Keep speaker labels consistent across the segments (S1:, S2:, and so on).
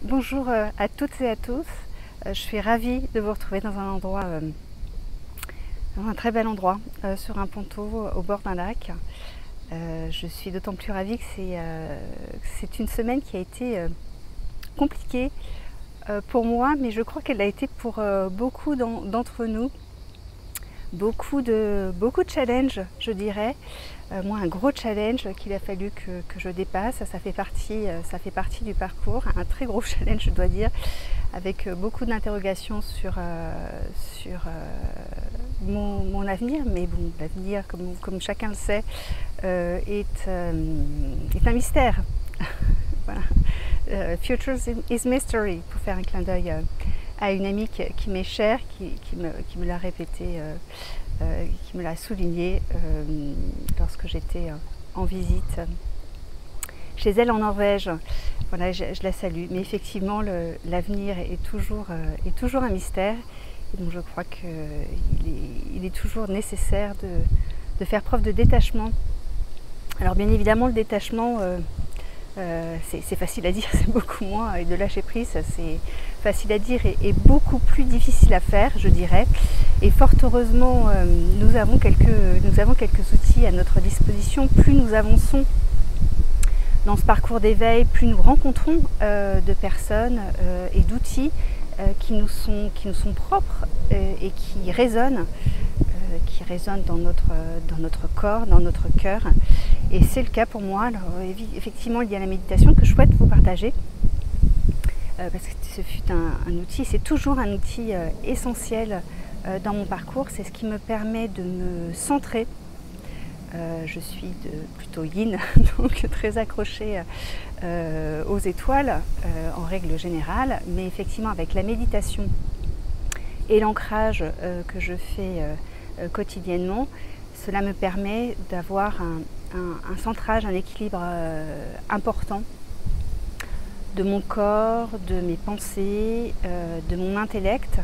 S1: Bonjour à toutes et à tous. Je suis ravie de vous retrouver dans un endroit, dans un très bel endroit, sur un ponton au bord d'un lac. Je suis d'autant plus ravie que c'est une semaine qui a été compliquée pour moi, mais je crois qu'elle a été pour beaucoup d'entre nous. Beaucoup de challenges, je dirais. Moi, un gros challenge qu'il a fallu que je dépasse, ça fait partie du parcours. Un très gros challenge, je dois dire, avec beaucoup d'interrogations sur mon avenir. Mais bon, l'avenir, comme chacun le sait, est un mystère. Voilà. Future is mystery, pour faire un clin d'œil à une amie qui m'est chère, qui me l'a répété, qui me l'a souligné lorsque j'étais en visite chez elle en Norvège. Voilà, je la salue. Mais effectivement, l'avenir est toujours un mystère. Et donc je crois qu'il est toujours nécessaire de faire preuve de détachement. Alors bien évidemment, le détachement, c'est facile à dire, c'est beaucoup moins, et de lâcher prise, c'est facile à dire et beaucoup plus difficile à faire, je dirais. Et fort heureusement, nous avons quelques outils à notre disposition. Plus nous avançons dans ce parcours d'éveil, plus nous rencontrons de personnes et d'outils qui nous sont propres et qui résonnent dans notre corps, dans notre cœur. Et c'est le cas pour moi. Alors, effectivement, il y a la méditation que je souhaite vous partager, parce que ce fut un outil, c'est toujours un outil essentiel dans mon parcours. C'est ce qui me permet de me centrer. Je suis plutôt yin, donc très accrochée aux étoiles en règle générale, mais effectivement avec la méditation et l'ancrage que je fais quotidiennement, cela me permet d'avoir un centrage, un équilibre important de mon corps, de mes pensées, de mon intellect,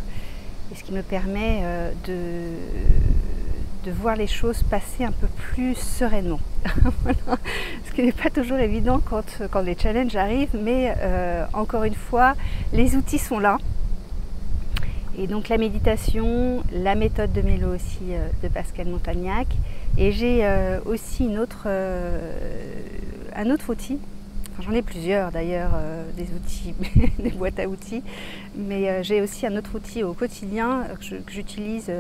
S1: et ce qui me permet de voir les choses passer un peu plus sereinement. Voilà. Ce qui n'est pas toujours évident quand les challenges arrivent, mais encore une fois, les outils sont là. Et donc la méditation, la méthode de Mélo aussi de Pascal Montagnac, et j'ai aussi un autre outil. Enfin, j'en ai plusieurs d'ailleurs, des outils, des boîtes à outils, mais j'ai aussi un autre outil au quotidien que j'utilise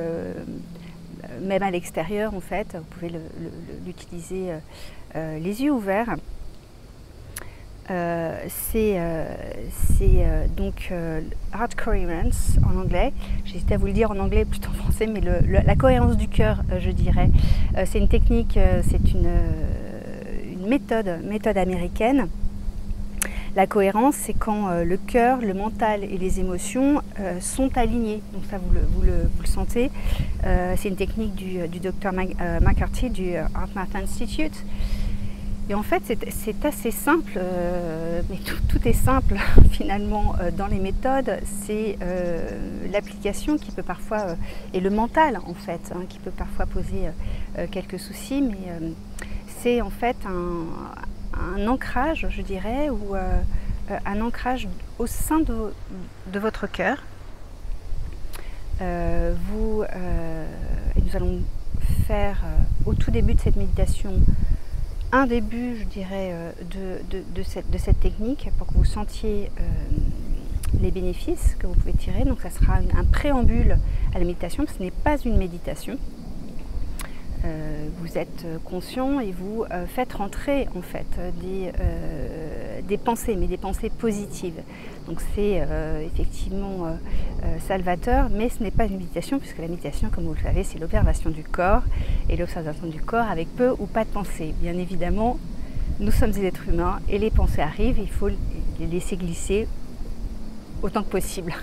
S1: même à l'extérieur en fait. Vous pouvez l'utiliser les yeux ouverts. C'est donc Heart Coherence en anglais. J'hésitais à vous le dire en anglais plutôt en français, mais la cohérence du cœur, je dirais. C'est une technique, c'est une méthode américaine. La cohérence, c'est quand le cœur, le mental et les émotions sont alignés. Donc ça, vous le sentez. C'est une technique du Dr McCarthy du HeartMath Institute. Et en fait, c'est assez simple, mais tout est simple finalement dans les méthodes. C'est l'application qui peut parfois, et le mental en fait, hein, qui peut parfois poser quelques soucis, mais c'est en fait un ancrage, je dirais, ou un ancrage au sein de votre cœur. Nous allons faire au tout début de cette méditation un début, je dirais, de cette technique pour que vous sentiez les bénéfices que vous pouvez tirer. Donc ça sera un préambule à la méditation. Ce n'est pas une méditation. Vous êtes conscient et vous faites rentrer en fait des pensées, mais des pensées positives. Donc c'est effectivement salvateur, mais ce n'est pas une méditation, puisque la méditation, comme vous le savez, c'est l'observation du corps, et l'observation du corps avec peu ou pas de pensée. Bien évidemment, nous sommes des êtres humains et les pensées arrivent, il faut les laisser glisser autant que possible.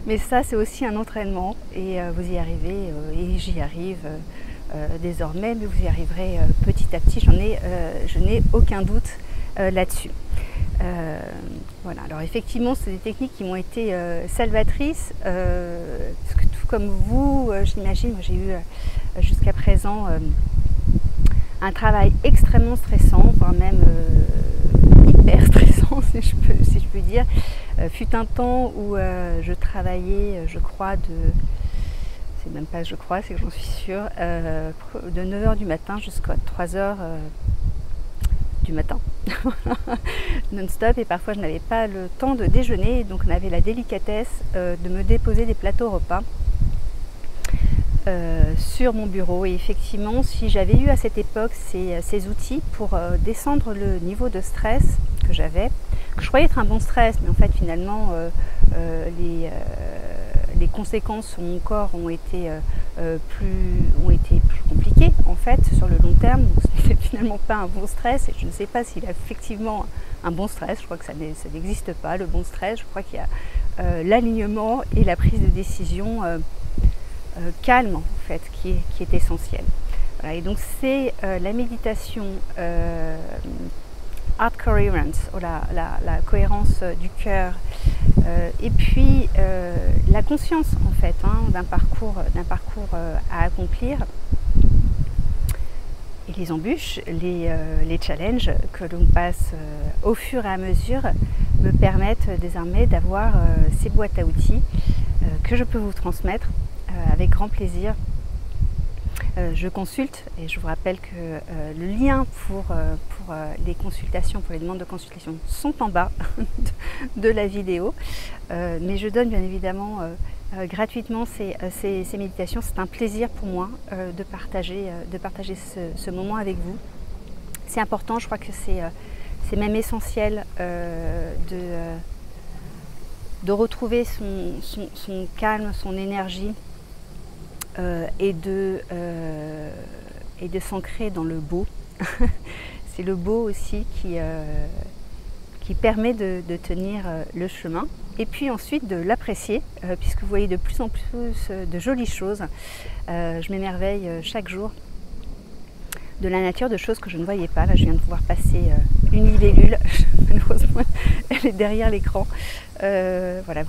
S1: mais ça, c'est aussi un entraînement, et vous y arrivez, et j'y arrive désormais, mais vous y arriverez petit à petit, je n'ai aucun doute là-dessus. Voilà. Alors effectivement, c'est des techniques qui m'ont été salvatrices, parce que tout comme vous, j'imagine, j'ai eu jusqu'à présent un travail extrêmement stressant, voire même hyper stressant, si dire. Fut un temps où je travaillais, je crois, c'est même pas je crois, c'est que j'en suis sûre, de 9 h du matin jusqu'à 3 h du matin, non-stop, et parfois je n'avais pas le temps de déjeuner, donc on avait la délicatesse de me déposer des plateaux repas sur mon bureau. Et effectivement, si j'avais eu à cette époque ces outils pour descendre le niveau de stress que j'avais, que je croyais être un bon stress, mais en fait finalement les conséquences sur mon corps ont été plus compliquées en fait sur le long terme. Donc ce n'était finalement pas un bon stress, et je ne sais pas s'il a effectivement un bon stress. Je crois que ça n'existe pas, le bon stress. Je crois qu'il y a l'alignement et la prise de décision calme en fait qui est essentielle. Voilà, et donc c'est la méditation Heart Coherence, la cohérence du cœur, et puis la conscience en fait d'un parcours à accomplir, et les embûches, les challenges que l'on passe au fur et à mesure me permettent désormais d'avoir ces boîtes à outils que je peux vous transmettre avec grand plaisir. Je consulte, et je vous rappelle que le lien pour les consultations, pour les demandes de consultation sont en bas de la vidéo, mais je donne bien évidemment gratuitement ces méditations. C'est un plaisir pour moi de partager ce moment avec vous. C'est important, je crois que c'est même essentiel de retrouver son calme, son énergie, et de s'ancrer dans le beau. C'est le beau aussi qui permet de tenir le chemin, et puis ensuite de l'apprécier, puisque vous voyez de plus en plus de jolies choses. Je m'émerveille chaque jour de la nature, de choses que je ne voyais pas. Là, je viens de pouvoir passer une libellule, malheureusement elle est derrière l'écran. Voilà,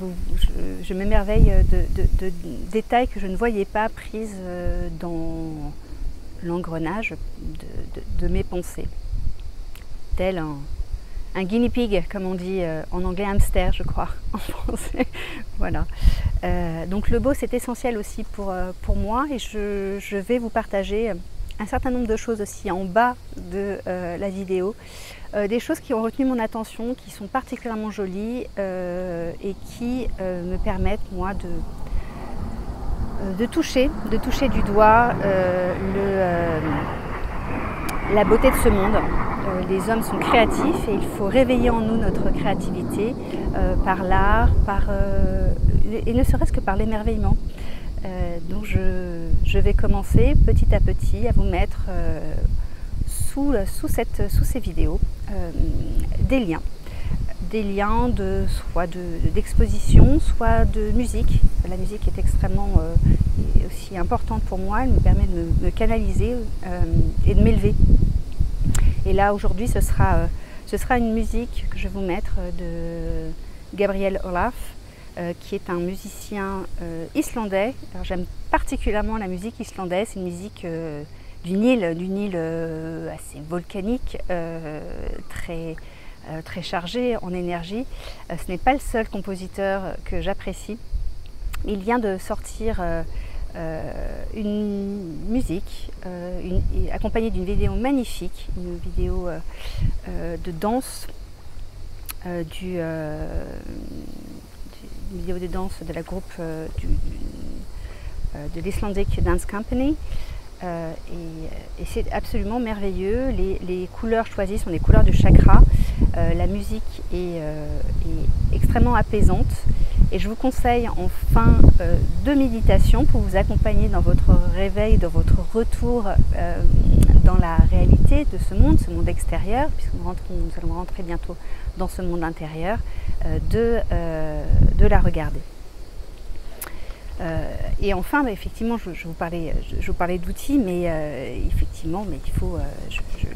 S1: je m'émerveille de détails que je ne voyais pas prises dans l'engrenage de mes pensées, tel un guinea pig, comme on dit en anglais, hamster je crois en français. Voilà. Donc le beau, c'est essentiel aussi pour moi, et je vais vous partager un certain nombre de choses aussi en bas de la vidéo, des choses qui ont retenu mon attention, qui sont particulièrement jolies et qui me permettent moi de toucher du doigt la beauté de ce monde. Les hommes sont créatifs, et il faut réveiller en nous notre créativité par l'art, et ne serait-ce que par l'émerveillement. Donc je vais commencer petit à petit à vous mettre sous ces vidéos des liens soit d'exposition, soit de musique. La musique est extrêmement aussi importante pour moi. Elle me permet de me canaliser et de m'élever. Et là aujourd'hui ce sera une musique que je vais vous mettre de Gabriel Olaf, qui est un musicien islandais. Alors j'aime particulièrement la musique islandaise. C'est une musique d'une île assez volcanique, très chargée en énergie. Ce n'est pas le seul compositeur que j'apprécie. Il vient de sortir une musique accompagnée d'une vidéo magnifique, une vidéo de danse une vidéo de danse de la groupe de l'Icelandic Dance Company, et c'est absolument merveilleux. Les couleurs choisies sont des couleurs du chakra. La musique est extrêmement apaisante, et je vous conseille en fin de méditation, pour vous accompagner dans votre réveil, dans votre retour dans la réalité de ce monde extérieur, puisque nous allons rentrer bientôt dans ce monde intérieur, de la regarder. Et enfin, effectivement, je vous parlais d'outils, mais effectivement, mais il faut,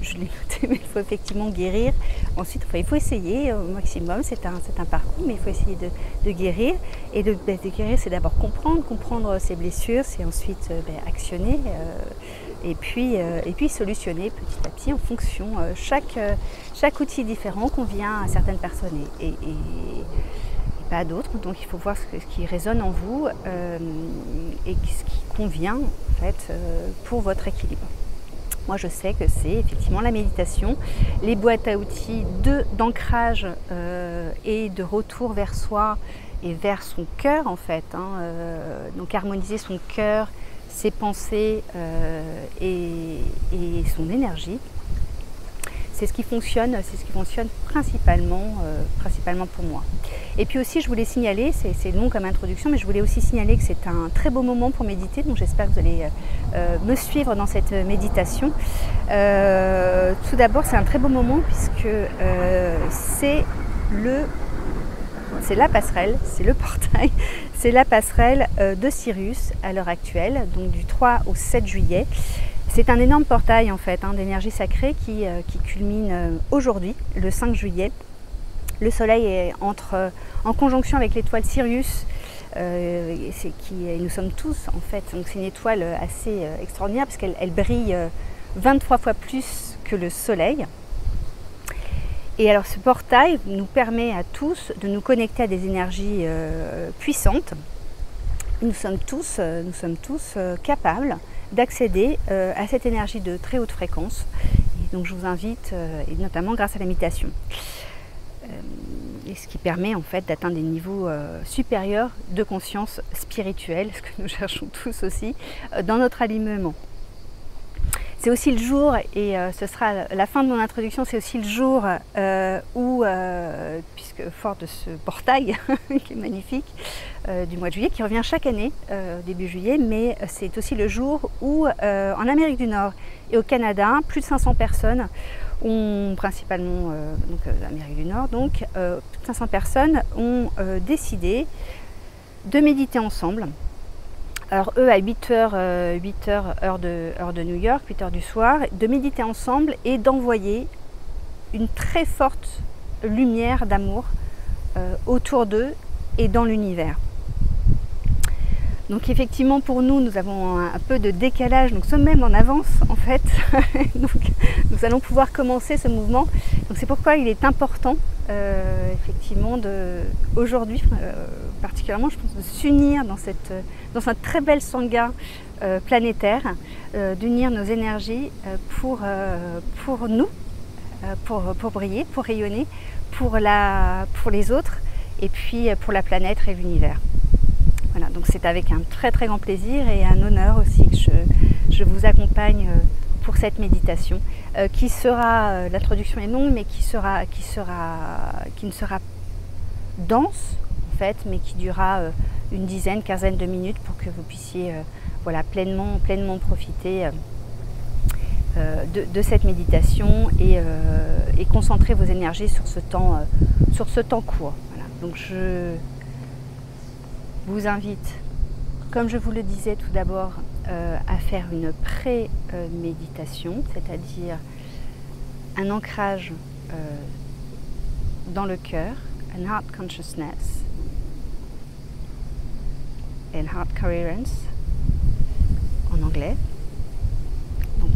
S1: je l'ai noté, mais il faut effectivement guérir. Ensuite, il faut essayer au maximum. C'est un parcours, mais il faut essayer de guérir. Et de guérir, c'est d'abord comprendre ses blessures, c'est ensuite actionner et puis solutionner petit à petit en fonction. Chaque outil différent convient à certaines personnes et pas à d'autres, donc il faut voir ce qui résonne en vous et ce qui convient en fait, pour votre équilibre. Moi je sais que c'est effectivement la méditation, les boîtes à outils d'ancrage et de retour vers soi et vers son cœur en fait, donc harmoniser son cœur, ses pensées et son énergie. C'est ce qui fonctionne principalement pour moi. Et puis aussi, je voulais signaler, c'est long comme introduction, mais je voulais aussi signaler que c'est un très beau moment pour méditer, donc j'espère que vous allez me suivre dans cette méditation. Tout d'abord, c'est un très beau moment puisque c'est la passerelle, c'est le portail, c'est la passerelle de Sirius à l'heure actuelle, donc du 3 au 7 juillet. C'est un énorme portail en fait d'énergie sacrée qui culmine aujourd'hui, le 5 juillet. Le soleil est en conjonction avec l'étoile Sirius, nous sommes tous en fait, donc c'est une étoile assez extraordinaire parce qu'elle brille 23 fois plus que le soleil. Et alors ce portail nous permet à tous de nous connecter à des énergies puissantes. Nous sommes tous capables d'accéder à cette énergie de très haute fréquence. Et donc je vous invite, et notamment grâce à la méditation, et ce qui permet en fait d'atteindre des niveaux supérieurs de conscience spirituelle, ce que nous cherchons tous aussi, dans notre alignement. C'est aussi le jour, et ce sera la fin de mon introduction, c'est aussi le jour où, puisque fort de ce portail qui est magnifique, du mois de juillet, qui revient chaque année, début juillet, mais c'est aussi le jour où, en Amérique du Nord et au Canada, plus de 500 personnes ont, principalement l'Amérique du Nord, donc plus de 500 personnes ont décidé de méditer ensemble. Alors eux à 8h heure de New York, 8h du soir, de méditer ensemble et d'envoyer une très forte lumière d'amour autour d'eux et dans l'univers. Donc effectivement pour nous, nous avons un peu de décalage, nous sommes même en avance en fait. Donc nous allons pouvoir commencer ce mouvement. Donc c'est pourquoi il est important effectivement aujourd'hui particulièrement je pense de s'unir dans un très bel sangha planétaire, d'unir nos énergies pour nous, pour briller, pour rayonner, pour les autres et puis pour la planète et l'univers. Voilà, donc c'est avec un très très grand plaisir et un honneur aussi que je vous accompagne pour cette méditation qui sera, l'introduction est longue mais qui ne sera dense en fait, mais qui durera une dizaine, quinzaine de minutes pour que vous puissiez voilà, pleinement profiter de cette méditation et concentrer vos énergies sur ce temps court. Voilà. Donc je vous invite, comme je vous le disais tout d'abord, à faire une pré-méditation, c'est-à-dire un ancrage dans le cœur, un heart consciousness, and heart coherence en anglais, donc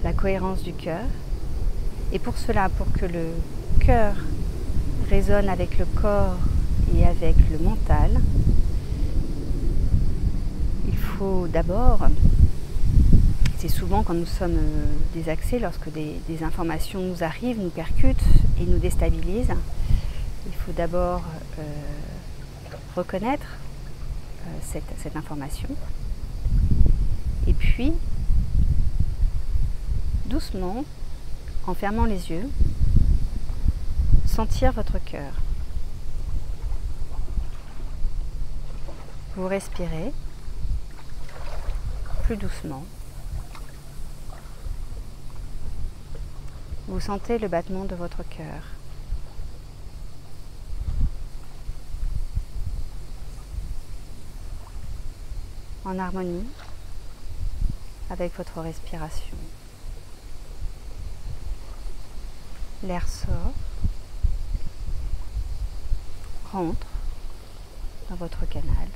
S1: la cohérence du cœur. Et pour cela, pour que le cœur résonne avec le corps et avec le mental, il faut d'abord, c'est souvent quand nous sommes désaxés, lorsque des informations nous arrivent, nous percutent et nous déstabilisent, il faut d'abord reconnaître cette information et puis doucement, en fermant les yeux, sentir votre cœur. Vous respirez plus doucement. Vous sentez le battement de votre cœur. En harmonie avec votre respiration. L'air sort, rentre dans votre canal,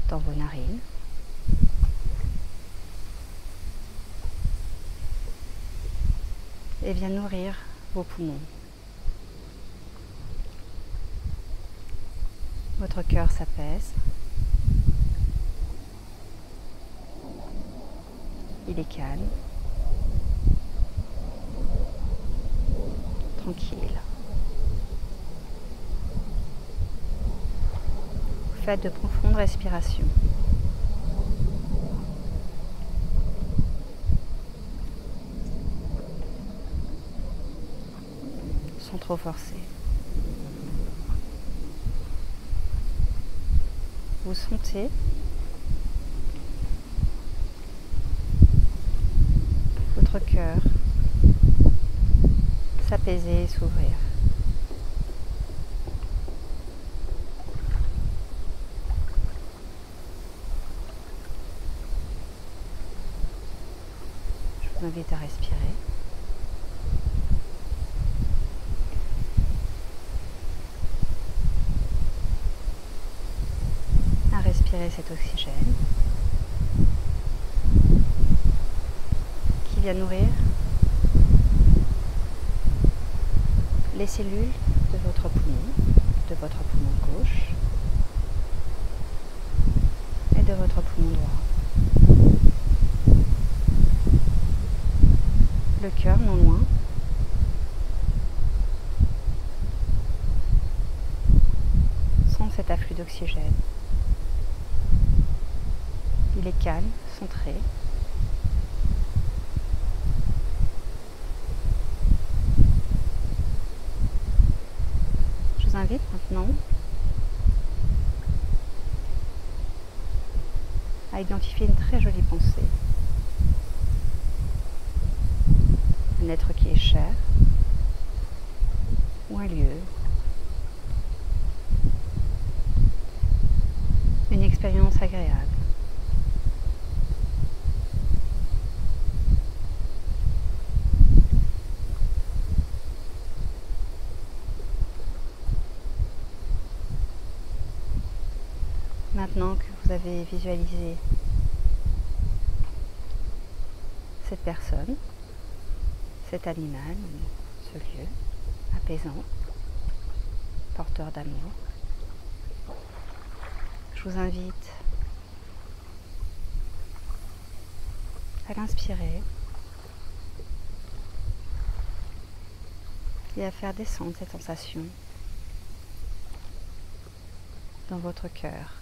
S1: dans vos narines, et vient nourrir vos poumons. Votre cœur s'apaise. Il est calme, tranquille. Vous faites de profondes respirations. Sans trop forcer. Vous sentez votre cœur s'apaiser et s'ouvrir. Je vous invite à respirer. À respirer cet oxygène qui vient nourrir les cellules de votre poumon gauche et de votre poumon droit. Le cœur non loin. Sent cet afflux d'oxygène. Il est calme, centré. Je vous invite maintenant à identifier une très jolie pensée. Un être qui est cher ou un lieu. Une expérience agréable. Maintenant que vous avez visualisé cette personne, cet animal, ce lieu apaisant, porteur d'amour, je vous invite à l'inspirer et à faire descendre cette sensation dans votre cœur.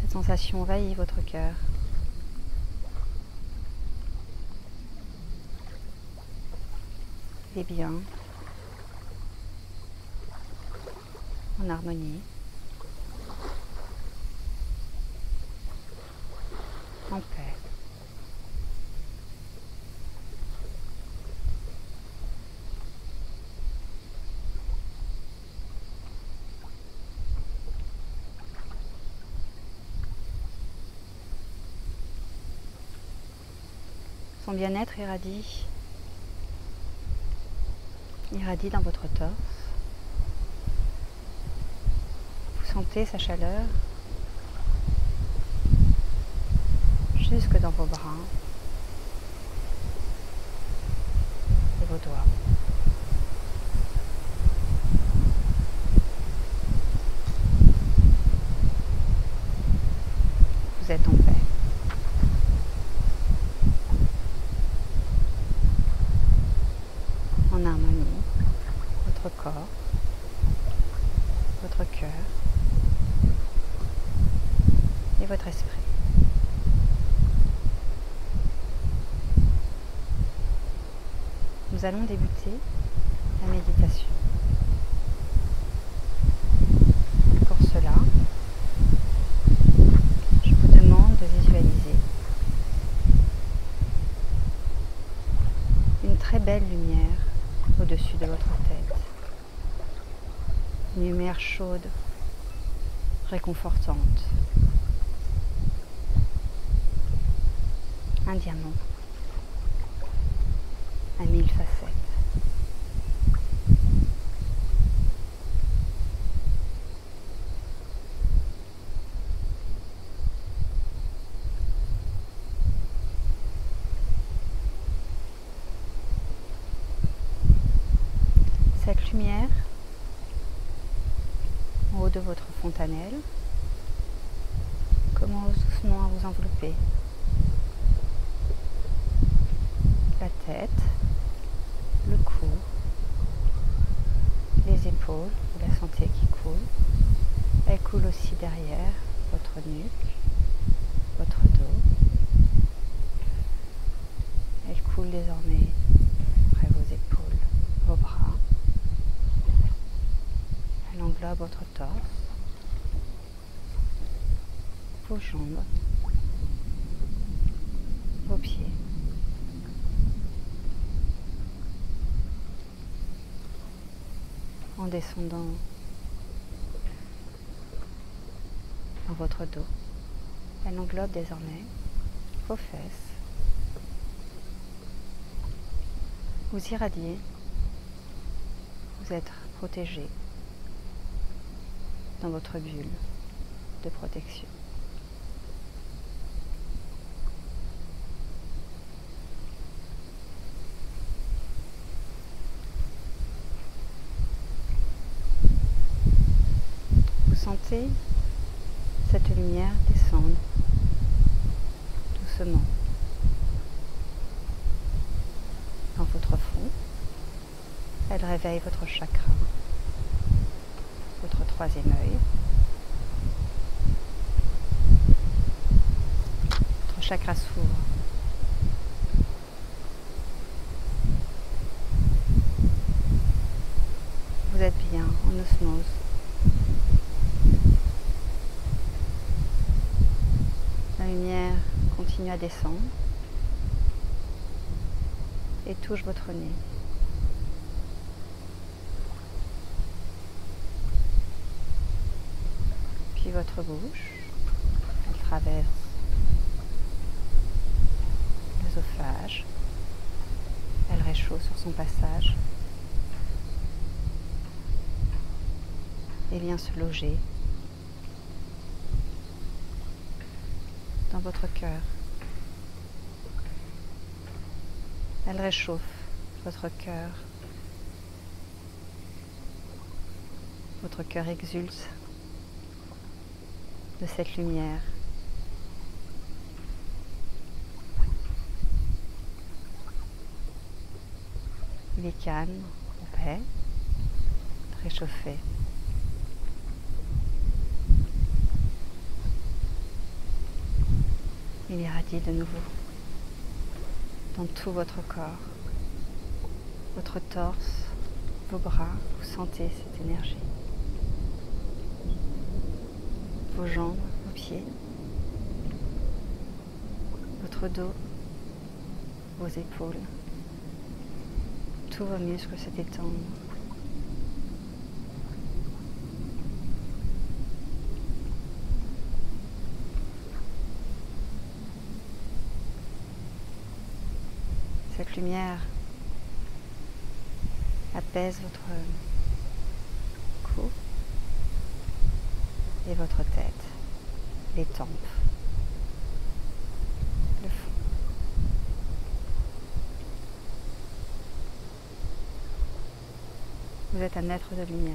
S1: Cette sensation envahit votre cœur. Il est bien, en harmonie, en paix. Son bien-être irradie dans votre torse. Vous sentez sa chaleur jusque dans vos bras et vos doigts. Vous êtes en paix. En harmonie, votre corps, votre cœur et votre esprit. Nous allons débuter la méditation. Pour cela, je vous demande de visualiser une très belle lumière au-dessus de votre tête. Une lumière chaude, réconfortante. Un diamant à 1000 facettes. lumière en haut de votre fontanelle commence doucement à vous envelopper. La tête, le cou, les épaules, vous la sentez qui coule. Elle coule aussi derrière votre nuque, votre dos. Elle coule désormais après vos épaules, vos bras. Elle englobe votre torse, vos jambes, vos pieds. En descendant dans votre dos, elle englobe désormais vos fesses. Vous irradiez, vous êtes protégé dans votre bulle de protection. Vous sentez cette lumière descendre doucement dans votre front. Elle réveille votre chakra, votre troisième œil. Votre chakra s'ouvre. Vous êtes bien en osmose. La lumière continue à descendre et touche votre nez. Puis votre bouche, elle traverse l'œsophage, elle réchauffe sur son passage et vient se loger dans votre cœur. Elle réchauffe votre cœur. Votre cœur exulte de cette lumière. Il est calme, en paix, réchauffé. Il irradie de nouveau dans tout votre corps, votre torse, vos bras, vous sentez cette énergie. Vos jambes, vos pieds, votre dos, vos épaules, tous vos muscles se détendent. Cette lumière apaise votre cou et votre tête, les tempes, le fond. Vous êtes un être de lumière.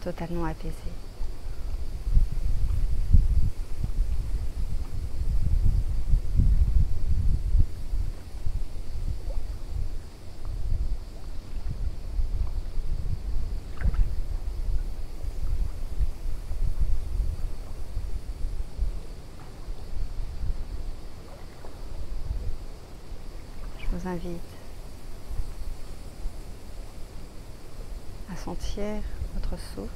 S1: Totalement apaisé. Je vous invite à sentir votre souffle